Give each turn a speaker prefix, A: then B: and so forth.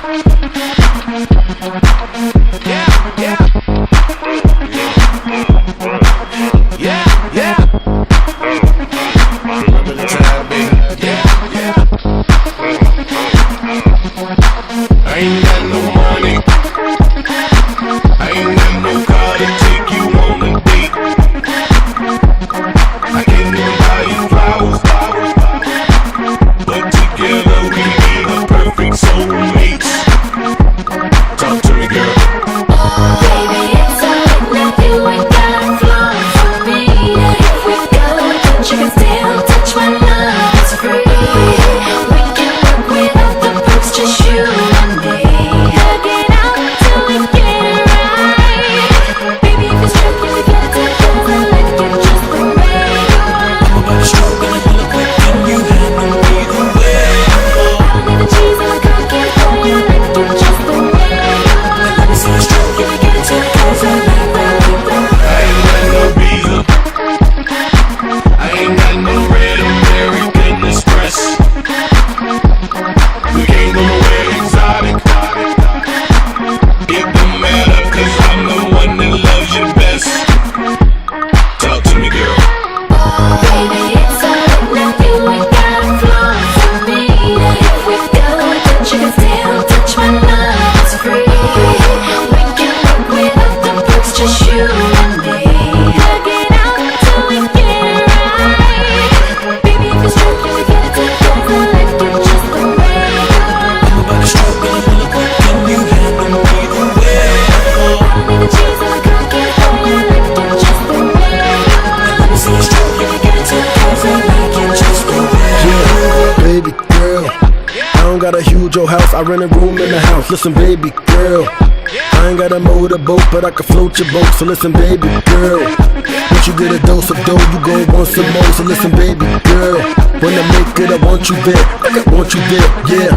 A: I ain't got no money, I ain't got no car to take you on a date. I can't even buy you flowers, but together we be the perfect soulmates. Talk to me, girl.
B: Baby, it's alright now, you ain't got flaws for me. If we go, but you can still touch my love, it's free. We can work without the perks, just you and me. Hug it out till we get it right. Baby, if it's true, can we get it together? Like you just the way you are.
C: I'm about to stroke and I look like you handle me the way I go.
B: I don't need the cheese and the cookies for you, like you just the way you are.
C: Let me see you stroke, can we get it together?
A: I ain't got no visa, I ain't got no red American Express. We can't go nowhere exotic. It don't matter, cause I'm the one that loves you best. Talk to me, girl.
B: Baby, it's alright now, you ain't got flaws for me. If we go, but you can still touch my love, it's free. We can work without the perks, just you and me. Hug it out till we get it right. Baby, if it's true, can we get it together? Like you just the way you are.
C: I'm about to stroke and I look like you handle me the way I go.
B: I don't need the cheese and the cookies for you, like you just the way you are.
C: Let me see you stroke, can we get it together? Like you just the way I go.
D: Baby girl, I don't got a huge old house, I rent a room in the house. Listen, baby girl, I ain't got a motorboat, but I can float your boat. So listen, baby girl, once you get a dose of dough, you gon' want some more. So listen, baby girl, when I make it, I want you there, I want you there, yeah.